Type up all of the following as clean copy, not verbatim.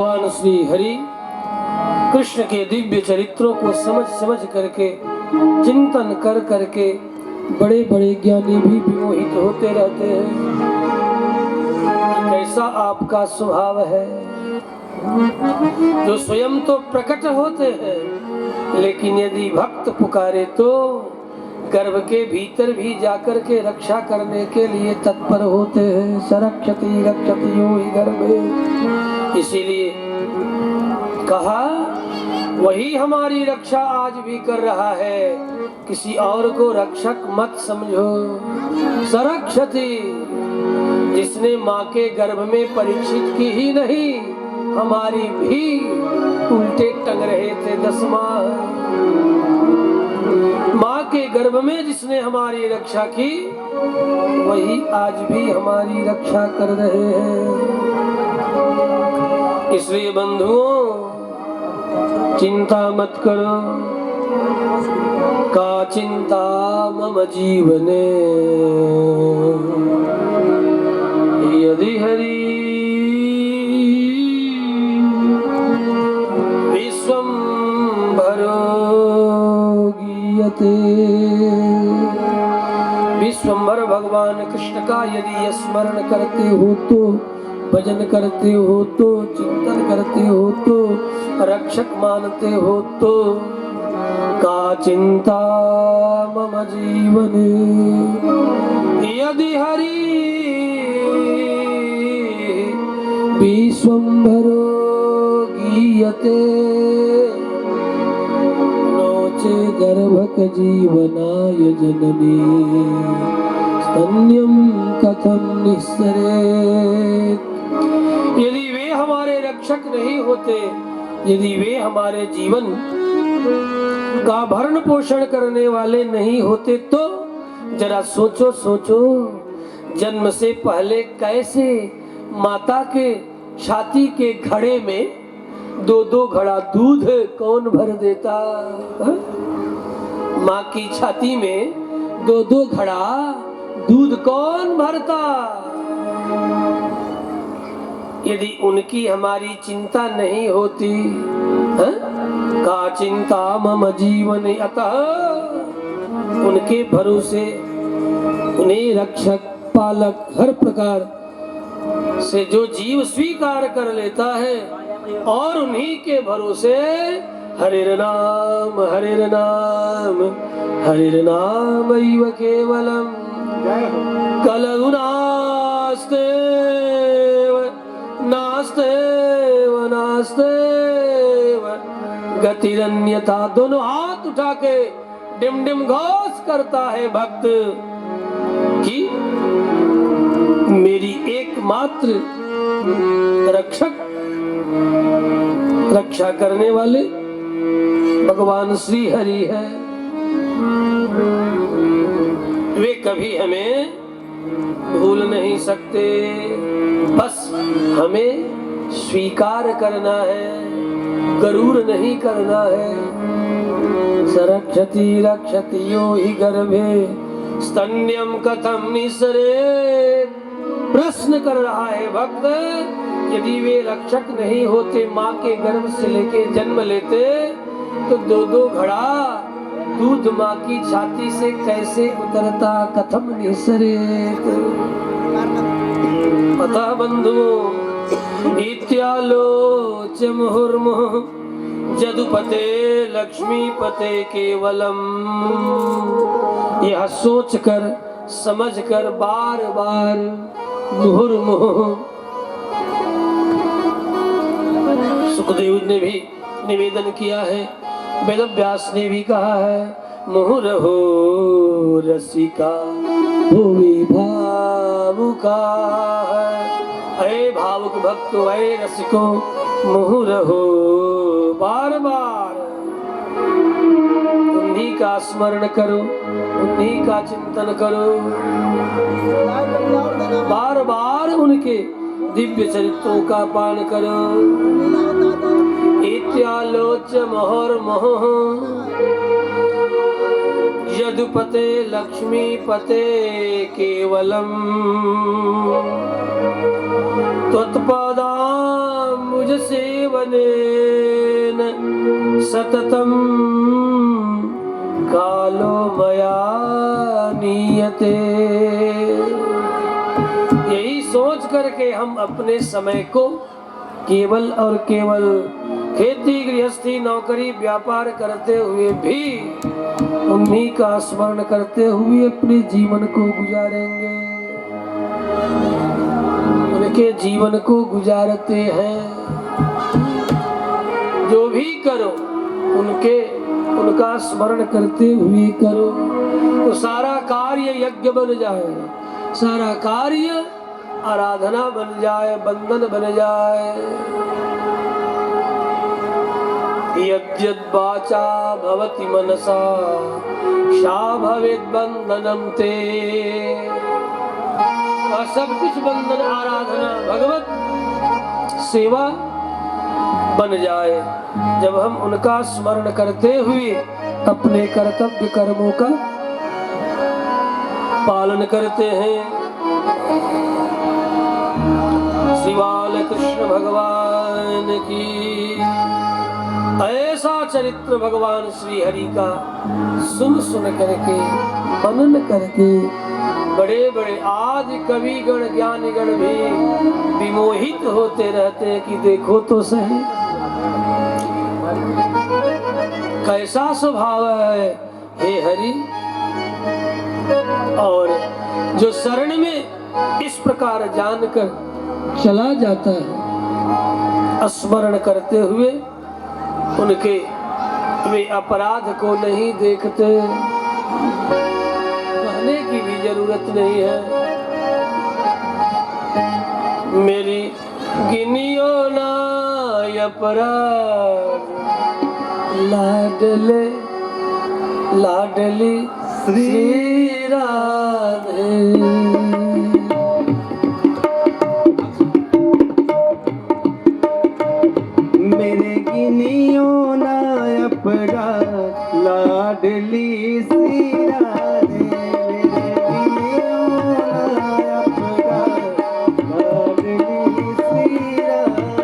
भगवान श्री हरि कृष्ण के दिव्य चरित्रों को समझ समझ करके चिंतन कर करके बड़े बड़े ज्ञानी भी विमोहित होते रहते हैं। कैसा आपका स्वभाव है जो स्वयं तो प्रकट होते हैं, लेकिन यदि भक्त पुकारे तो गर्भ के भीतर भी जाकर के रक्षा करने के लिए तत्पर होते हैं। सरक्षति रक्षति यो हि गर्भे, इसीलिए कहा वही हमारी रक्षा आज भी कर रहा है, किसी और को रक्षक मत समझो। सरक्षति, जिसने माँ के गर्भ में परीक्षित की ही नहीं, हमारी भी उल्टे टंग रहे थे 10 माह। माँ के गर्भ में जिसने हमारी रक्षा की, वही आज भी हमारी रक्षा कर रहे हैं। इसलिए बंधुओं, चिंता मत करो। का चिंता मम जीवने यदि हरि विश्वम्भरो गीयते। विश्वम्भर भगवान कृष्ण का यदि स्मरण करते हो तो, भजन करते हो तो, चिंतन करते हो तो, रक्षक मानते हो तो, का चिंता मम जीवने यदि हरि विश्वम्भरो गीयते। नोचे गर्भक जीवनाय जननी स्तन्यं कथं निःसरेत्। यदि वे हमारे रक्षक नहीं होते, यदि वे हमारे जीवन का भरण पोषण करने वाले नहीं होते, तो जरा सोचो सोचो, जन्म से पहले कैसे माता के छाती के घड़े में 2-2 घड़ा दूध कौन भर देता? माँ की छाती में 2-2 घड़ा दूध कौन भरता? यदि उनकी हमारी चिंता नहीं होती, का चिंता मम जीवन, अतः उनके भरोसे उन्हें रक्षक पालक हर प्रकार से जो जीव स्वीकार कर लेता है, और उन्हीं के भरोसे हरिर नाम हरिर नाम हरिर नाम एव केवलम कलौ नास्ते नास्तेव नास्तेव गतिरन्यथा। दोनों हाथ उठा के डिम डिम घोष करता है भक्त कि मेरी एकमात्र रक्षक, रक्षा करने वाले भगवान श्री हरि है। वे कभी हमें भूल नहीं सकते, बस हमें स्वीकार करना है, गरूर नहीं करना है। सरक्षति रक्षति यो हि गर्भे स्तन्यम कथम निःसरेत्। प्रश्न कर रहा है भक्त, यदि वे रक्षक नहीं होते, माँ के गर्भ से लेके जन्म लेते, तो 2-2 घड़ा दूध माँ की छाती से कैसे उतरता? कथम निःसरेत्। अतः बंधुओं, इत्यालोच्य मुहुर्मुहुः जदुपते लक्ष्मीपते केवलम। यह सोचकर समझकर बार बार मुहुर्मुहुः। सुखदेव ने भी निवेदन किया है, वेदव्यास ने भी कहा है, मुहुरहो रसिका भुवि भावुका। अरे भावुक भक्तो, अरे रसिको, मुहुरहो, बार बार उन्हीं का स्मरण करो, उन्हीं का चिंतन करो, बार बार उनके दिव्य चरित्रों का पान करो। इत्यालोच्य मुहुर्मुहुः यदुपते लक्ष्मीपते केवलम त्वत्पदाम्बुज सेवनेन सततम कालो मया नीयते। यही सोच करके हम अपने समय को केवल और केवल खेती गृहस्थी नौकरी व्यापार करते हुए भी उन्हीं का स्मरण करते हुए अपने जीवन को गुजारेंगे, उनके जीवन को गुजारते हैं। जो भी करो उनका स्मरण करते हुए करो तो सारा कार्य यज्ञ बन जाएगा, सारा कार्य आराधना बन जाए, बंधन बन जाए। यद्यद्वाचा भवति मनसा सा भवेत् बंधनम ते। और सब कुछ बंधन आराधना भगवत सेवा बन जाए जब हम उनका स्मरण करते हुए अपने कर्तव्य कर्मों का पालन करते हैं। श्री बाल कृष्ण भगवान की। ऐसा चरित्र भगवान श्री हरि का सुन सुन करके मनन करके बड़े बड़े आदि कवि गण ज्ञानी गण भी विमोहित होते रहते हैं कि देखो तो सही कैसा स्वभाव है हे हरि। और जो शरण में इस प्रकार जानकर चला जाता है स्मरण करते हुए उनके वे अपराध को नहीं देखते, कहने की भी जरूरत नहीं है। मेरी गिनियो ना अपराध लाडले लाडली श्री राधे। मेरे गिनियो ना अपराध लाडली श्री राधे। मेरे गिनियो ना अपराध लाडली श्री राधे।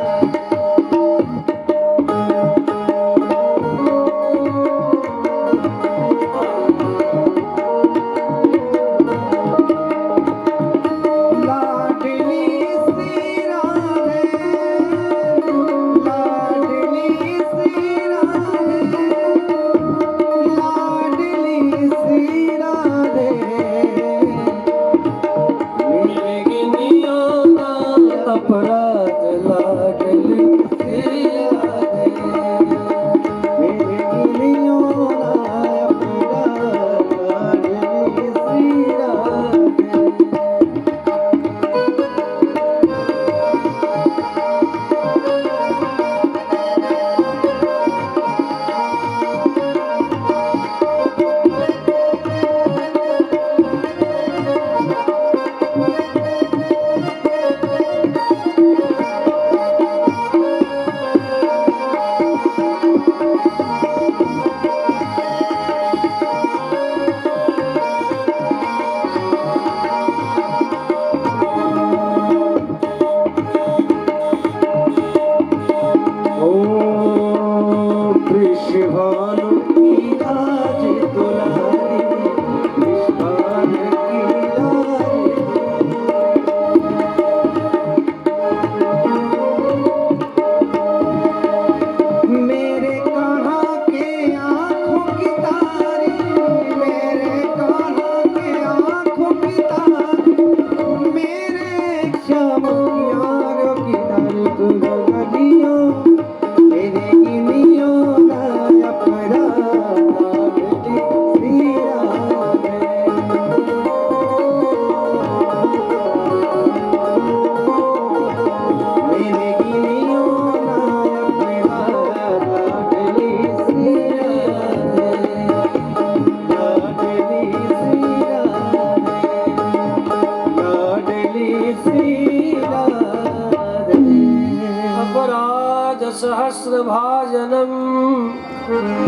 सहस्रभाजनम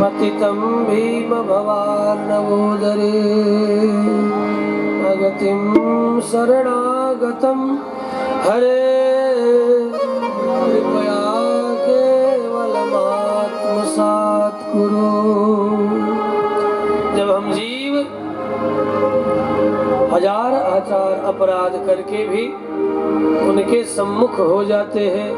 पतितं भीम भवार्णवोदरे अगतिं शरणागतं हरे कृपया कुरु। जब हम जीव हजार आचार अपराध करके भी उनके सम्मुख हो जाते हैं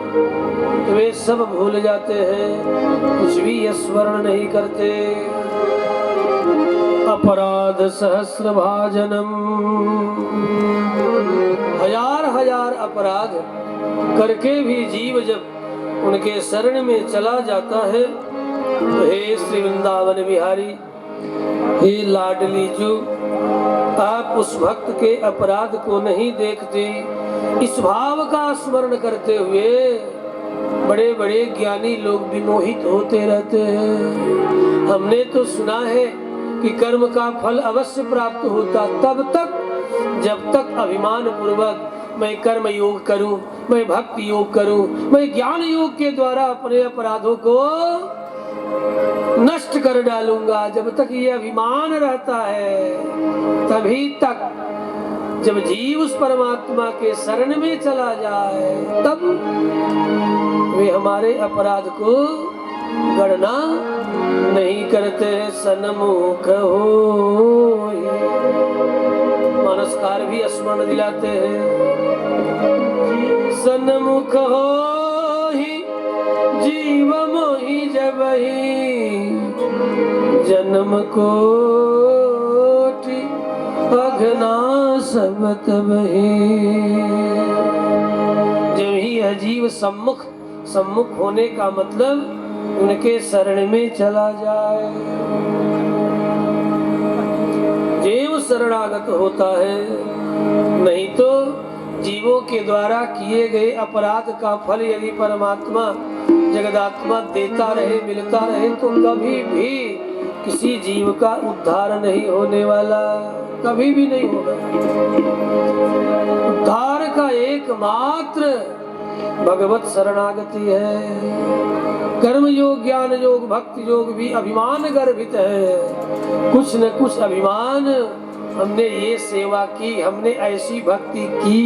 तो वे सब भूल जाते हैं, कुछ भी स्मरण नहीं करते। अपराध सहस्र भाजनम, हजार हजार अपराध करके भी जीव जब उनके शरण में चला जाता है तो हे श्री वृंदावन बिहारी, हे लाडली जो, आप उस भक्त के अपराध को नहीं देखते। इस भाव का स्मरण करते हुए बड़े बड़े ज्ञानी लोग विमोहित होते रहते हैं। हमने तो सुना है कि कर्म का फल अवश्य प्राप्त होता तब तक जब तक अभिमान पूर्वक मैं कर्म योग करूं, मैं भक्ति योग करूं, मैं ज्ञान योग के द्वारा अपने अपराधों को नष्ट कर डालूंगा। जब तक ये अभिमान रहता है तभी तक जब जीव उस परमात्मा के शरण में चला जाए तब वे हमारे अपराध को गणना नहीं करते। सन्मुख हो मानसकार भी स्मरण दिलाते हैं, सन्मुख हो जीव मोहि जबहि जन्म कोटि अघना सब तबहि। जब ही यह जीव सम्मुख होने का मतलब उनके शरण में चला जाए। जीव शरणागत होता है, नहीं तो जीवों के द्वारा किए गए अपराध का फल यदि परमात्मा जगदात्मा देता रहे, मिलता रहे तो कभी भी किसी जीव का उद्धार नहीं होने वाला, कभी भी नहीं होगा। उद्धार का एकमात्र भगवत शरणागति है। कर्म योग, ज्ञान योग, भक्ति योग भी अभिमान गर्भित है। कुछ न कुछ अभिमान, हमने ये सेवा की, हमने ऐसी भक्ति की,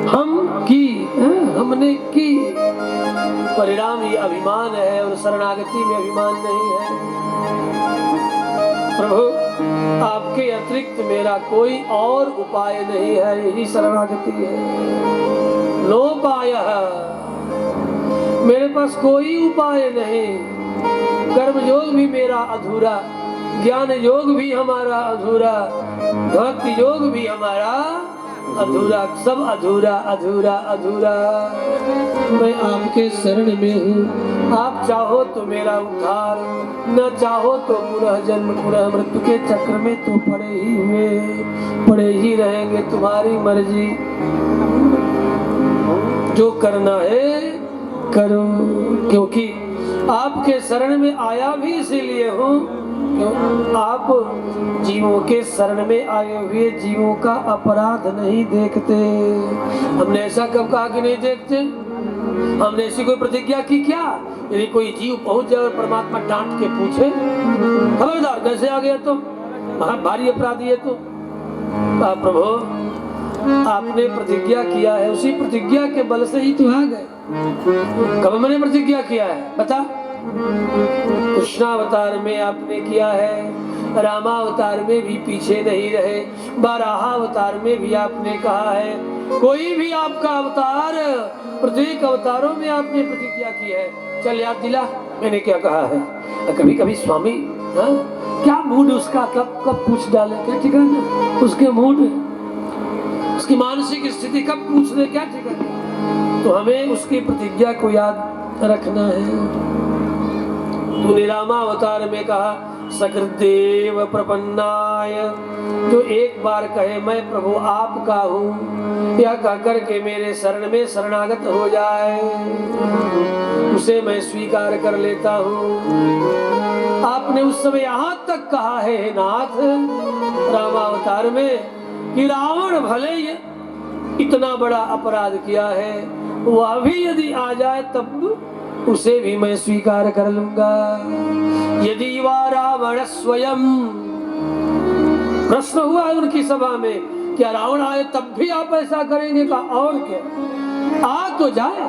हमने की, परिणाम ये अभिमान है और शरणागति में अभिमान नहीं है। प्रभु आपके अतिरिक्त मेरा कोई और उपाय नहीं है, यही शरणागति है। लोपाय, मेरे पास कोई उपाय नहीं। कर्म योग भी मेरा अधूरा, ज्ञान योग भी हमारा अधूरा, भक्ति योग भी हमारा अधूरा, सब अधूरा अधूरा अधूरा। मैं आपके शरण में हूँ, आप चाहो तो मेरा उद्धार, न चाहो तो पुनः जन्म पुनः मृत्यु के चक्र में तो पड़े ही रहेंगे। तुम्हारी मर्जी, जो करना है करो, क्योंकि आपके शरण में आया भी इसीलिए हूँ आप जीवों के शरण में आए हुए जीवों का अपराध नहीं देखते। हमने ऐसा कब कहा कि नहीं देखते? हमने ऐसी कोई प्रतिज्ञा की क्या? यदि कोई जीव पहुंच जाए और परमात्मा डांट के पूछे, खबरदार कैसे आ गया तुम, भारी अपराधी है तुम, प्रभु आपने प्रतिज्ञा किया है, उसी प्रतिज्ञा के बल से ही तो आ गए। कब मैंने प्रतिज्ञा किया है बता? कृष्णावतार में आपने किया है, रामावतार में भी पीछे नहीं रहे, बाराहावतार में भी आपने कहा है, कोई भी आपका अवतार, प्रत्येक अवतारों में आपने प्रतिज्ञा की है। चल याद दिला मैंने क्या कहा है। कभी कभी स्वामी क्या मूड उसका कब पूछ डाले, क्या ठिकाना उसके मूड, उसकी मानसिक स्थिति कब पूछ ले, क्या ठिकाना। तो हमें उसकी प्रतिज्ञा को याद रखना है। तूने रामावतार में कहा सकृदेव प्रपन्नाय, जो एक बार कहे मैं प्रभु आपका हूँ, या कहकर के मेरे शरण में शरणागत हो जाए, उसे मैं स्वीकार कर लेता हूँ। आपने उस समय यहाँ तक कहा है नाथ रामावतार में कि रावण भले इतना बड़ा अपराध किया है, वह भी यदि आ जाए तब उसे भी मैं स्वीकार कर लूंगा। यदि वा रावण स्वयं, प्रश्न हुआ है उनकी सभा में, क्या रावण आए तब भी आप ऐसा करेंगे? का और क्या, आ तो जाए,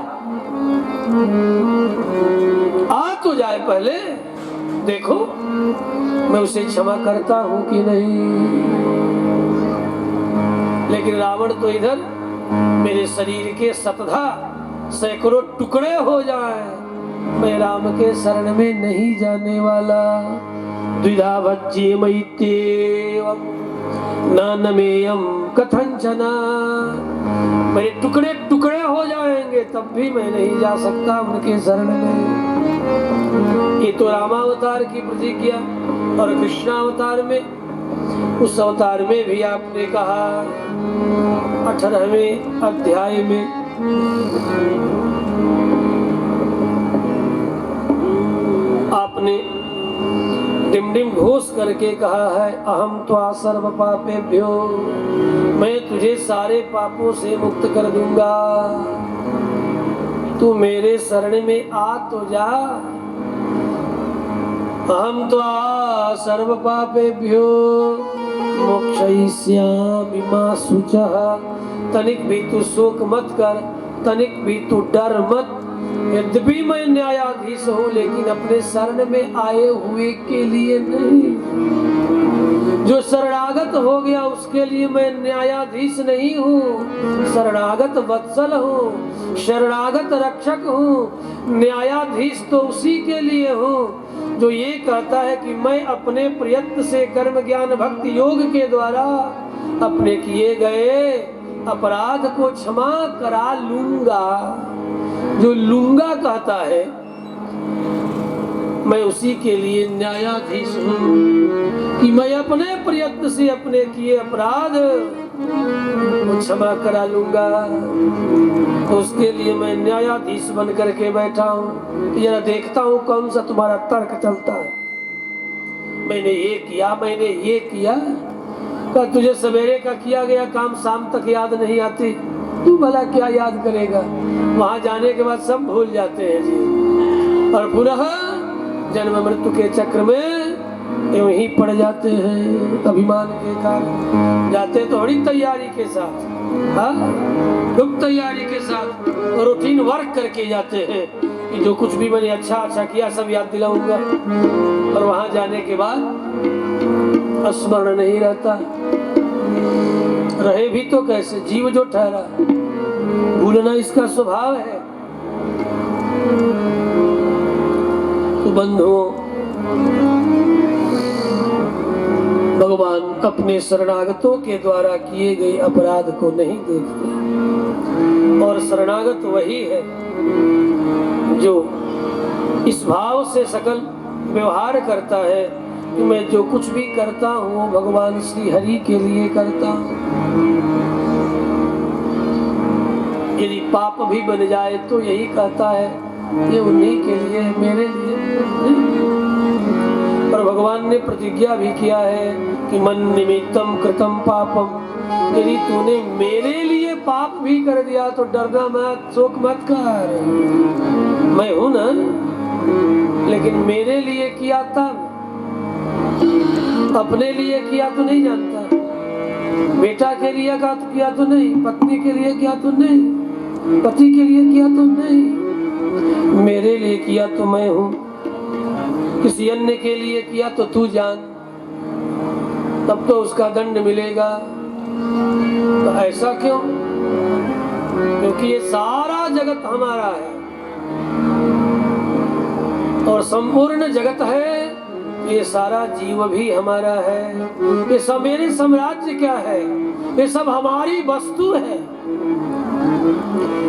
आ तो जाए पहले, देखो मैं उसे क्षमा करता हूं कि नहीं। लेकिन रावण तो इधर मेरे शरीर के शतधा सैकड़ों टुकड़े हो जाएं, मैं राम के शरण में नहीं जाने वाला। द्विधा भज्ये मैत्येवं नानमेयं कथंचना, मेरे टुकड़े टुकड़े हो जाएंगे तब भी मैं नहीं जा सकता उनके शरण में। ये तो रामावतार की प्रतिज्ञा। और कृष्णावतार में, उस अवतार में भी आपने कहा 18वें अध्याय में, आपने डिमडिम घोष करके कहा है अहम त्वा सर्व पापेभ्यो, मैं तुझे सारे पापों से मुक्त कर दूंगा, तू मेरे शरण में आ तो जा। अहम त्वा सर्व पापेभ्यो मोक्षयिष्यामि मा शुचः, तनिक भी तू शोक मत कर, तनिक भी तू डर मत। यद्यपि मैं न्यायाधीश हूँ लेकिन अपने शरण में आए हुए के लिए नहीं। जो शरणागत हो गया उसके लिए मैं न्यायाधीश नहीं हूँ, शरणागत वत्सल हूँ, शरणागत रक्षक हूँ। न्यायाधीश तो उसी के लिए हूँ जो ये कहता है कि मैं अपने प्रयत्न से कर्म ज्ञान भक्ति योग के द्वारा अपने किए गए अपराध को क्षमा करा लूंगा। जो लूंगा कहता है मैं उसी के लिए न्यायाधीश हूँ कि मैं अपने प्रयत्न से अपने किए अपराध को क्षमा करा लूंगा। तो उसके लिए मैं न्यायाधीश बन करके बैठा हूँ। तो जरा देखता हूँ कौन सा तुम्हारा तर्क चलता है। मैंने ये किया, मैंने ये किया, तो तुझे सवेरे का किया गया काम शाम तक याद नहीं आती, तू भला क्या याद करेगा। वहां जाने के बाद सब भूल जाते हैं जी, और पुनः जन्म मृत्यु के चक्र में यूं ही पड़ जाते हैं अभिमान के कारण। जाते तो बड़ी तैयारी के साथ, हाँ खूब तैयारी के साथ रूटीन वर्क करके जाते हैं कि जो कुछ भी मैंने अच्छा अच्छा किया सब याद दिलाऊंगा, और वहां जाने के बाद स्मरण नहीं रहता। रहे भी तो कैसे, जीव जो ठहरा, भूलना इसका स्वभाव है। तो बंधुओं, भगवान अपने शरणागतों के द्वारा किए गए अपराध को नहीं देखते, और शरणागत वही है जो इस भाव से सकल व्यवहार करता है कि मैं जो कुछ भी करता हूँ वो भगवान श्री हरि के लिए करता हूँ। यदि पाप भी बन जाए तो यही कहता है ये उन्हीं के लिए, मेरे लिए नहीं। पर भगवान ने प्रतिज्ञा भी किया है कि मन निमित्तम कृतम पापम, यदि तूने मेरे लिए पाप भी कर दिया तो डरना मत, शोक मत कर, मैं हूं ना। लेकिन मेरे लिए किया तब, अपने लिए किया तो नहीं जानता, बेटा के लिए किया तो नहीं, पत्नी के लिए किया तो नहीं, पति के लिए किया तो नहीं, मेरे लिए किया तो मैं हूं। किसी अन्य के लिए किया तो तू जान, तब तो उसका दंड मिलेगा। तो ऐसा क्यों? क्योंकि ये सारा जगत हमारा है और संपूर्ण जगत है, ये सारा जीव भी हमारा है। ये सब मेरे साम्राज्य क्या है, ये सब हमारी वस्तु है,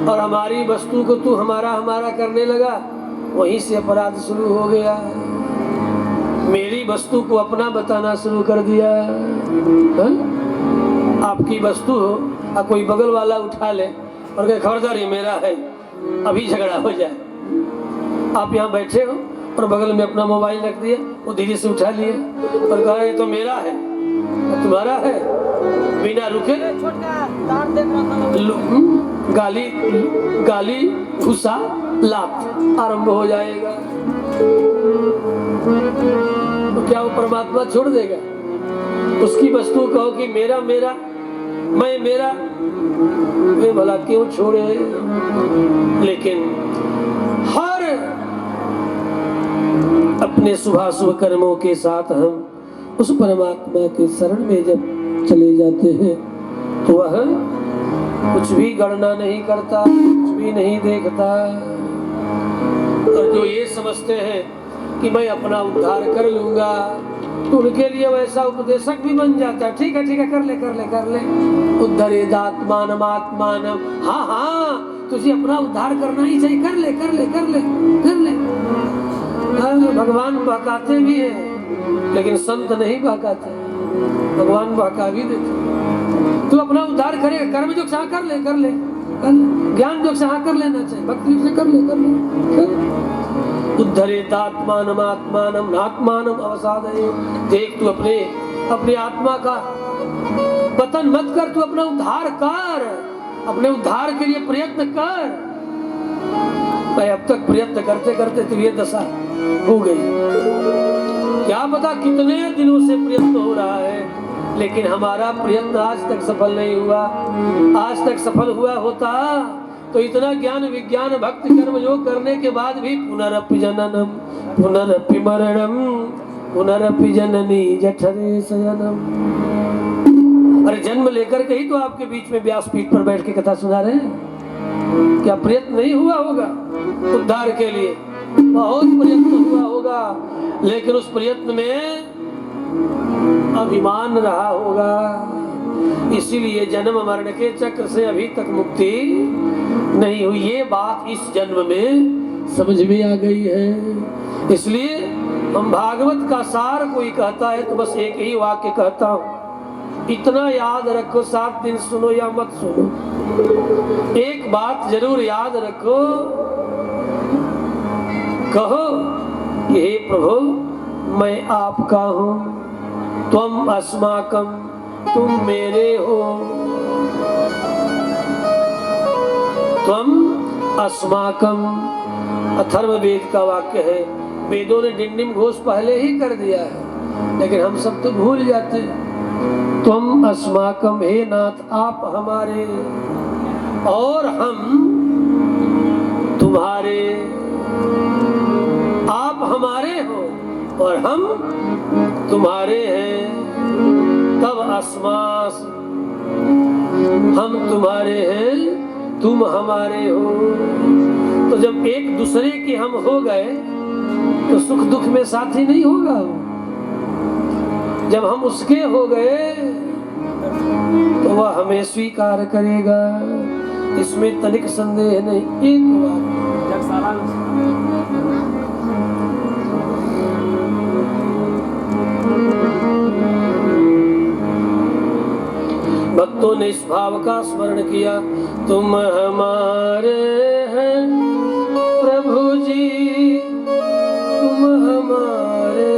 और हमारी वस्तु को तू हमारा हमारा करने लगा, वहीं से अपराध शुरू हो गया। मेरी वस्तु को अपना बताना शुरू कर दिया। आपकी वस्तु हो और कोई बगल वाला उठा ले और कहे खबरदार ये मेरा है, अभी झगड़ा हो जाए। आप यहाँ बैठे हो और बगल में अपना मोबाइल रख दिया, वो धीरे से उठा लिया और कहा ये तो मेरा है, तो तुम्हारा है, बिना रुके गाली गाली घुसा लात आरंभ हो जाएगा। तो क्या वो परमात्मा छोड़ देगा? उसकी वस्तु कहो कि मेरा मेरा, मैं मेरा, वे भला क्यों छोड़े? लेकिन हर अपने शुभाशुभ कर्मों के साथ हम उस परमात्मा के शरण में जब चले जाते हैं तो वह कुछ भी गणना नहीं करता, कुछ भी नहीं देखता। और जो ये समझते हैं कि मैं अपना उद्धार कर लूंगा तो उनके लिए वैसा उपदेशक भी बन जाता है। ठीक है कर ले उद्धरेदात्मानम आत्मानम। हाँ हाँ तुझे अपना उद्धार करना ही चाहिए, कर ले। भगवान बहकाते भी है लेकिन संत नहीं बहकाते, भगवान बहका भी देते। तू अपना उद्धार करेगा, कर्म योग से हाँ कर ले, ज्ञान योग से हाँ कर लेना चाहिए, भक्ति योग से कर ले। उद्धरेदात्मानम आत्मानम नात्मानम अवसादये। देख तू अपने आत्मा का पतन मत कर, तू अपना उद्धार कर, अपने उद्धार के लिए प्रयत्न कर। मैं अब तक प्रयत्न करते करते तो ये दशा हो गई, क्या पता कितने दिनों से प्रयत्न हो रहा है लेकिन हमारा प्रयत्न आज तक सफल नहीं हुआ। आज तक सफल हुआ होता तो इतना ज्ञान विज्ञान भक्ति कर्म योग करने के बाद भी पुनरपि जननम पुनरपि मरणम पुनरपि जननी जठरे शयनम। अरे जन्म लेकर के ही तो आपके बीच में व्यासपीठ पर बैठ के कथा सुना रहे हैं। क्या प्रयत्न नहीं हुआ होगा उद्धार के लिए? बहुत प्रयत्न हुआ होगा लेकिन उस प्रयत्न में अभिमान रहा होगा, इसीलिए जन्म मरण के चक्र से अभी तक मुक्ति नहीं हुई। ये बात इस जन्म में समझ में आ गई है। इसलिए हम भागवत का सार कोई कहता है तो बस एक ही वाक्य कहता हूँ, इतना याद रखो, 7 दिन सुनो या मत सुनो, एक बात जरूर याद रखो, कहो हे प्रभु मैं आपका हूँ, त्वम अस्माकम, तुम मेरे हो, त्वम अस्माकम। अथर्ववेद का वाक्य है, वेदों ने डिंडिम घोष पहले ही कर दिया है लेकिन हम सब तो भूल जाते हैं। त्वम अस्माकम, हे नाथ आप हमारे और हम तुम्हारे, आप हमारे हो और हम तुम्हारे हैं। तब अस्मास, हम तुम्हारे हैं तुम हमारे हो। तो जब एक दूसरे के हम हो गए तो सुख दुख में साथी नहीं होगा। जब हम उसके हो गए तो वह हमें स्वीकार करेगा, इसमें तनिक संदेह नहीं। एक बात भक्तों ने इस भाव का स्मरण किया, तुम हमारे हैं प्रभु जी, तुम हमारे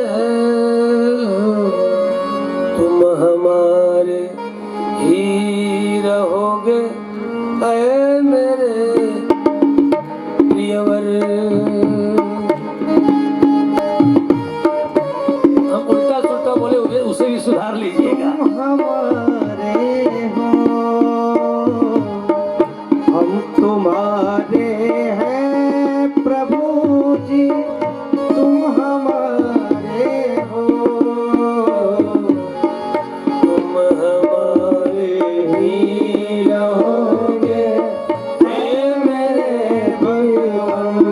हैं, तुम हमारे ही रहोगे ऐ मेरे प्रियवर। हम उल्टा सुल्टा बोले उसे भी सुधार लीजिएगा। तुम्हारे हैं प्रभु जी, तुम हमारे हो, तुम हमारे ही रहोगे हे मेरे भगवान।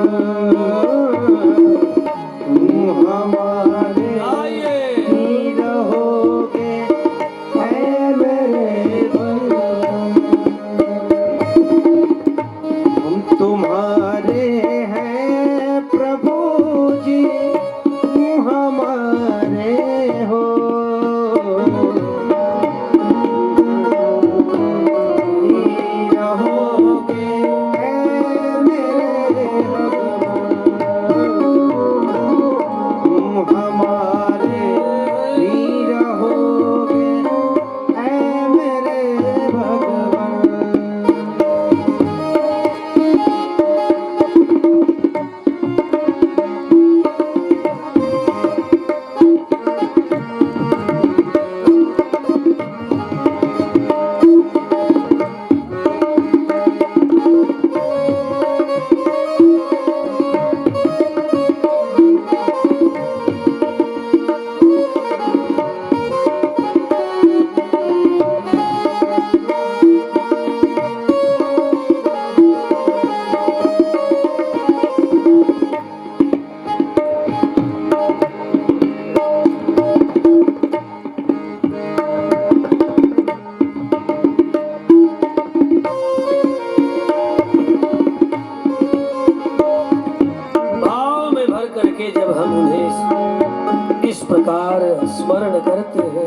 करके जब हम उन्हें इस प्रकार स्मरण करते हैं,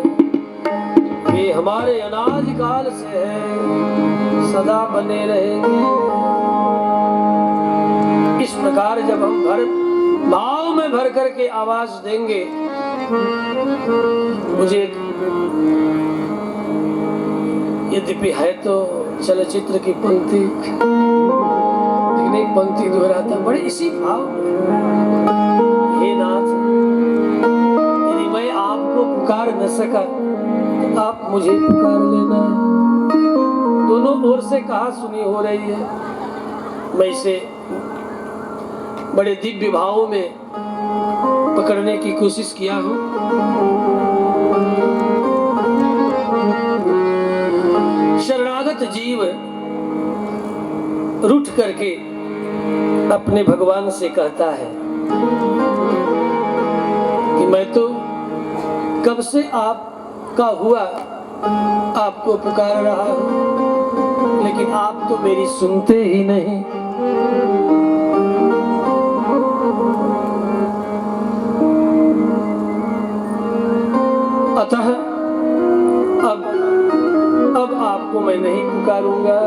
वे हमारे अनाज काल से है, सदा बने रहेंगे। इस प्रकार जब हम भाव में भर करके आवाज देंगे, मुझे यद्यपि है तो चलचित्र की पंक्ति, लेकिन एक पंक्ति दोहराता बड़े इसी भाव में, हे नाथ, यदि मैं आपको पुकार न सका तो आप मुझे पुकार लेना। दोनों ओर से कहा सुनी हो रही है। मैं इसे बड़े दिव्य भाव में पकड़ने की कोशिश किया हूं। शरणागत जीव रूठ करके अपने भगवान से कहता है कि मैं तो कब से आपका हुआ आपको पुकार रहा हूं, लेकिन आप तो मेरी सुनते ही नहीं। अतः अब आपको मैं नहीं पुकारूंगा।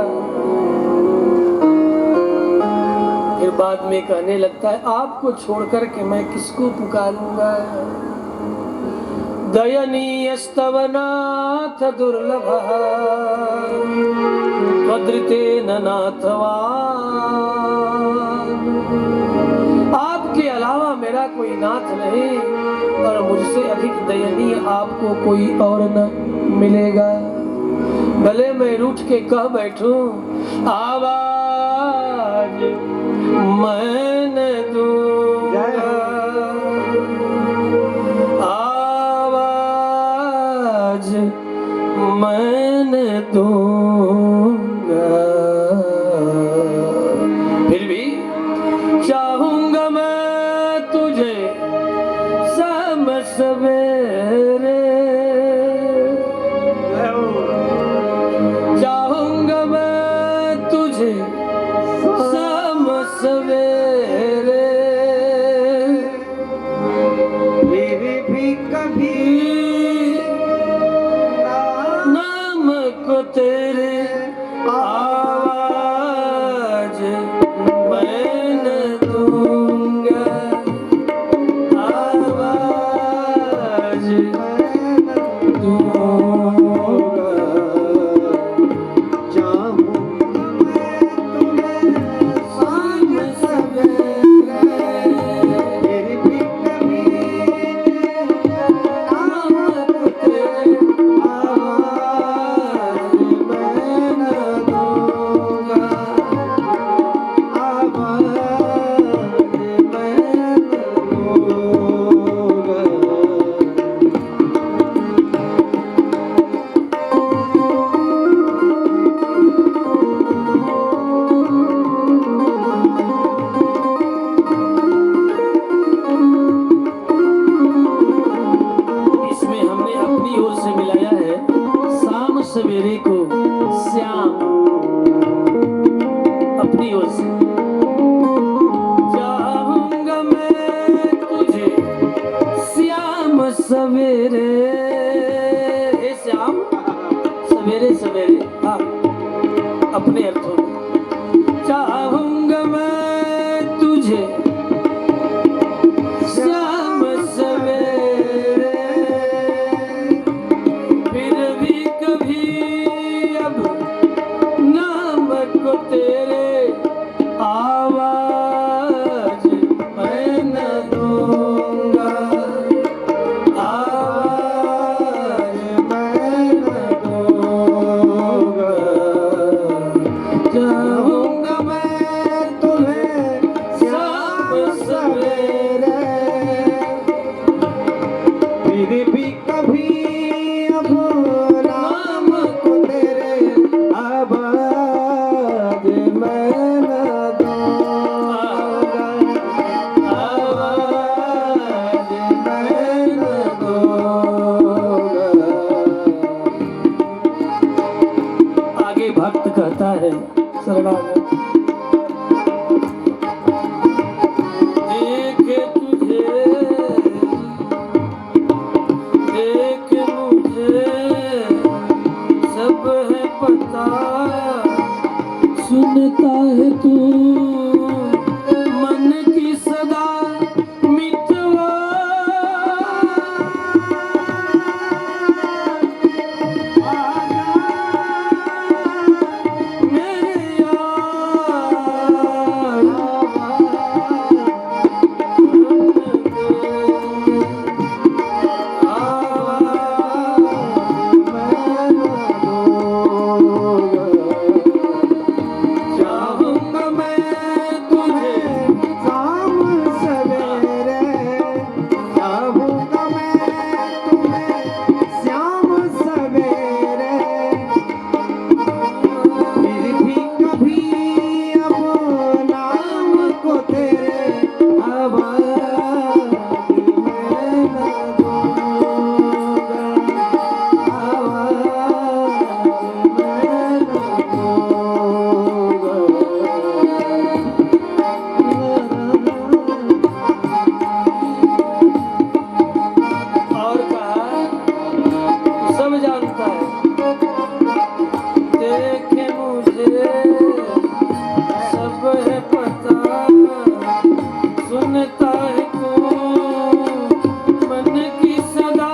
फिर बाद में कहने लगता है, आपको छोड़कर के मैं किसको पुकारूंगा। दयनीय स्तवनाथ दुर्लभ त्वदृतेन नाथवा। आपके अलावा मेरा कोई नाथ नहीं, और मुझसे अधिक दयनीय आपको कोई और न मिलेगा। भले मैं रूठ के कह बैठूं, आवाज मैंने दूंगा, आवाज मैंने दूंगा। फिर भी चाहूंगा मैं तुझे शाम सवेरे, चाहूंगा मैं तुझे शाम सवेरे। फिर भी कभी नाम को तेरे आवाज मैंने दूंगा, आवाज दूंगा। चाहूंगा मैं तुम्हें शाम सवेरे, फिर भी कभी नाम को तेरे आवाज मैं न दूंगा, आवाज मैं न दूंगा। इसमें हमने अपनी ओर से मिलाया है शाम सवेरे को श्याम, अपनी ओर से। चाहूंगा मैं तुझे श्याम सवेरे, हे श्याम सवेरे सवेरे, हाँ अपने अर्थों में। चाहूंगा मैं तुझे श्याम सवेरे, फिर भी कभी अब नाम को तेरे आवाज मैं न दूंगा, आवाज मैं न दूंगा। चाहूंगा मैं तुम्हें शाम सवेरे, फिर भी कभी अब नाम को तेरे आवाज मैं न दूंगा, आवाज मैं न दूंगा। आगे भक्त कहता है शरणागत, देखे तुझे करता है तू मन की सदा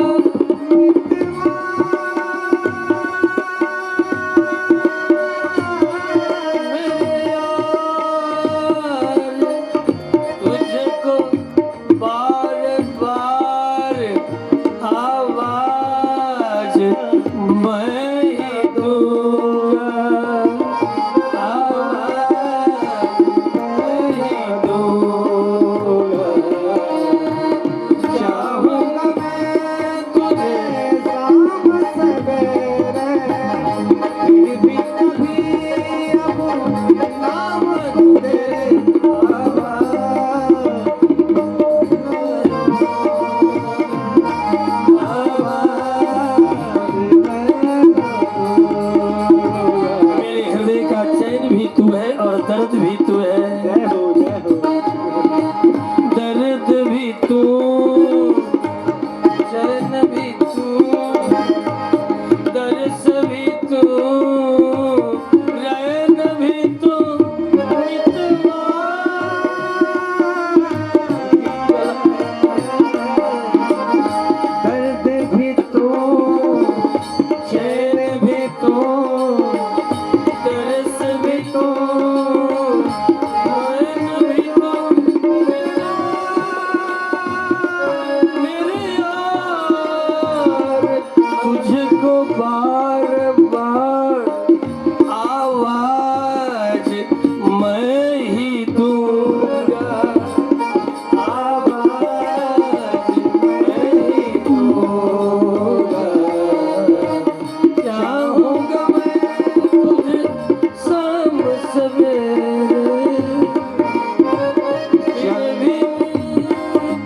मेरे यार तुझको बार बार आवाज मैं ही दूंगा चाहूंगा मैं तुझे शाम सवेरे फिर भी कभी अब नाम तेरे मेरे हृदय का चैन भी तू है और दर्द भी तू है जय हो जय हो दर्द भी तू चैन भी तू दर्द भी तू रैन भी तू दर्द भी तू चैन भी तू दर्द भी तू रैन भी तू मेरे यार तुझको बार बार आवाज मैं ही दूंगा आवाज मैं ही दूंगा चाहूंगा मैं तुझे शाम सवेरे फिर भी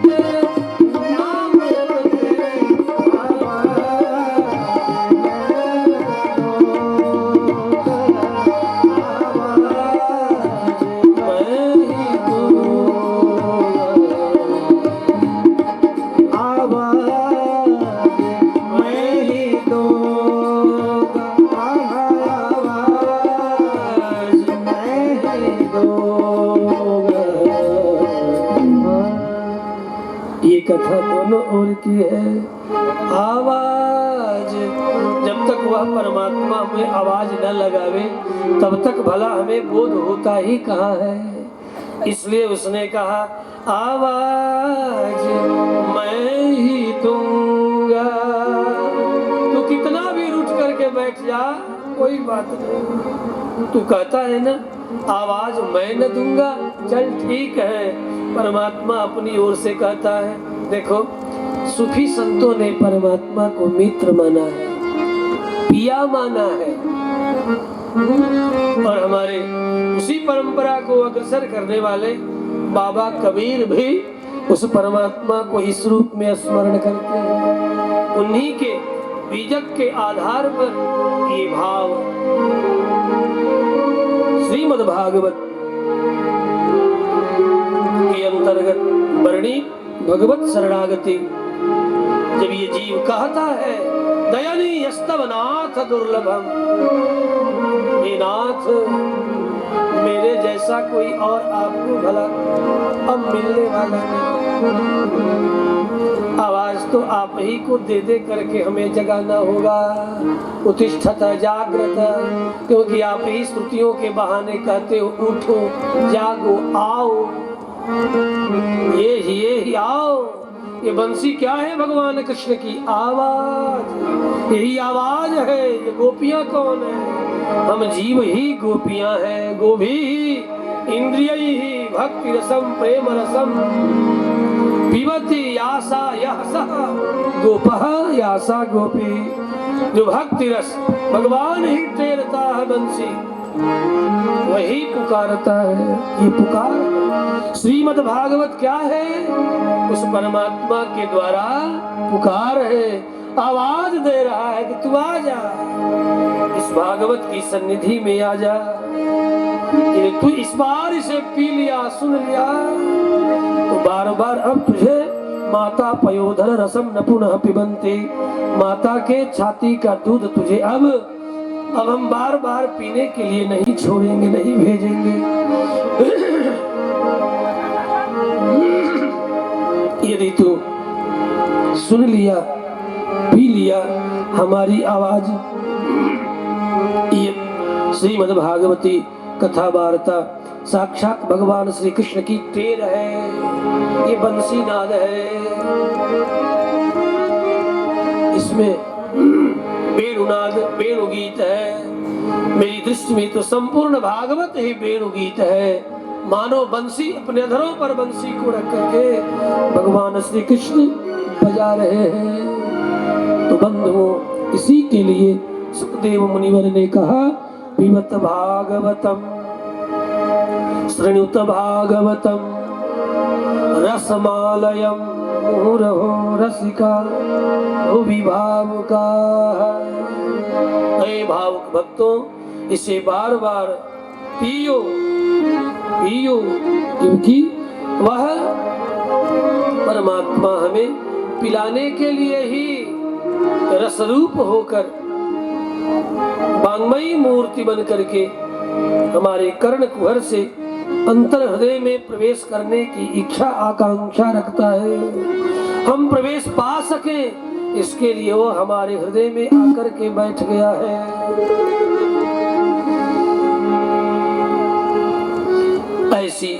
तेरे नाम तेरे ये कथा दोनों ओर की है आवाज जब तक वह परमात्मा में आवाज न लगावे तब तक भला हमें बोध होता ही कहाँ है इसलिए उसने कहा आवाज मैं ही दूंगा तू कितना भी रूठ करके बैठ जा कोई बात नहीं तू कहता है ना आवाज मैं न दूंगा चल ठीक है परमात्मा अपनी ओर से कहता है देखो सूफी संतों ने परमात्मा को मित्र माना है पिया माना है और हमारे उसी परंपरा को अग्रसर करने वाले बाबा कबीर भी उस परमात्मा को इस रूप में स्मरण करते हैं उन्हीं के बीजक के आधार पर ये भाव श्रीमद् भागवत के अंतर्गत वर्णी भगवत शरणागति जब ये जीव कहता है दयनीय स्तव नाथ दुर्लभम हे नाथ मेरे जैसा कोई और आपको भला अब मिलने वाला नहीं आवाज तो आप ही को दे दे करके हमें जगाना होगा उत्तिष्ठत जागृत क्योंकि आप ही श्रुतियों के बहाने कहते हो उठो जागो आओ ये आओ ये बंसी क्या है भगवान कृष्ण की आवाज यही आवाज है ये गोपियां कौन है हम जीव ही गोपियां हैं गोभी ही इंद्रिय ही भक्ति रसम प्रेम रसम पिबती यासा यहसा गोपः यासा गोपी जो भक्ति रस भगवान ही टेरता है बंसी वही पुकारता है ये पुकार श्रीमद् भागवत क्या है उस परमात्मा के द्वारा पुकार है आवाज दे रहा है कि तू आ जा इस भागवत की सन्निधि में आ जा कि तू इस बार इसे पी लिया सुन लिया तो बार बार अब तुझे माता पयोधर रसम न पुनः पिबंती माता के छाती का दूध तुझे अब हम बार बार पीने के लिए नहीं छोड़ेंगे नहीं भेजेंगे यदि तू सुन लिया, पी लिया हमारी आवाज, ये श्रीमद् भागवती कथा वार्ता साक्षात भगवान श्री कृष्ण की टेर है, ये बंसी नाद है। इसमें वेणुनाद वेणुगीत है। मेरी दृष्टि में तो संपूर्ण भागवत ही वेणुगीत है। मानो बंसी अपने अधरों पर बंसी को रख करके भगवान श्री कृष्ण बजा रहे हैं। तो बंधुओं, इसी के लिए सुखदेव मुनिवर ने कहा, पिबत भागवतम श्रृणुत भागवतम रसमालयम मुहुरहो रसिका भुवि भावुका। हे भावुक भक्तों, इसे बार बार पियो पियो, क्योंकि वह परमात्मा हमें पिलाने के लिए ही रसरूप होकर वांगमयी मूर्ति बन करके हमारे कर्ण कुहर से अंतर हृदय में प्रवेश करने की इच्छा आकांक्षा रखता है। हम प्रवेश पा सके, इसके लिए वो हमारे हृदय में आकर के बैठ गया है। ऐसी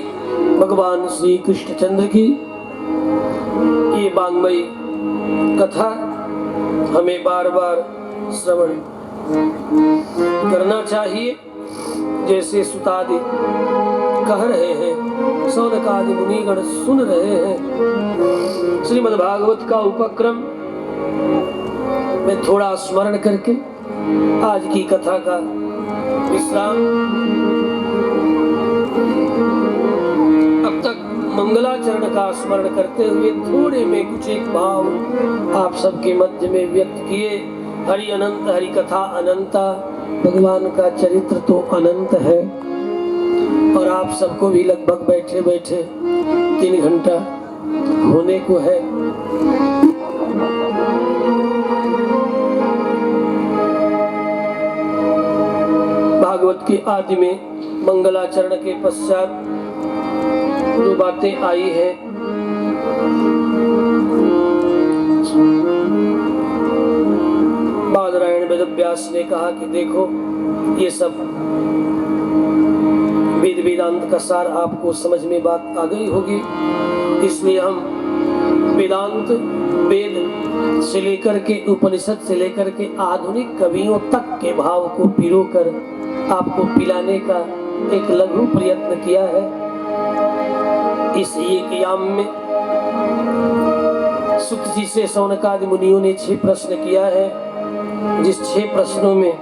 भगवान श्री कृष्णचंद्र की ये वांगमयी कथा हमें बार बार श्रवण करना चाहिए। जैसे सुतादि कह रहे हैं, सौनकादि मुनिगण सुन रहे हैं। श्रीमद् भागवत का उपक्रम में थोड़ा स्मरण करके आज की कथा का विश्राम। अब तक मंगलाचरण का स्मरण करते हुए थोड़े में कुछ एक भाव आप सबके मध्य में व्यक्त किए। हरि अनंत, हरि कथा अनंता, भगवान का चरित्र तो अनंत है। और आप सबको भी लगभग बैठे बैठे 3 घंटा होने को है। भागवत के आदि में मंगलाचरण के पश्चात जो बातें आई हैं, बादरायण वेदव्यास ने कहा कि देखो, ये सब वेद वेदांत का सार आपको समझ में बात आ गई होगी। इसलिए हम वेदांत, वेद से लेकर के उपनिषद से लेकर के आधुनिक कवियों तक के भाव को पिरोकर आपको पिलाने का एक लघु प्रयत्न किया है। इस एक याम में सुत जी से सौनकादि मुनियों ने 6 प्रश्न किया है, जिस 6 प्रश्नों में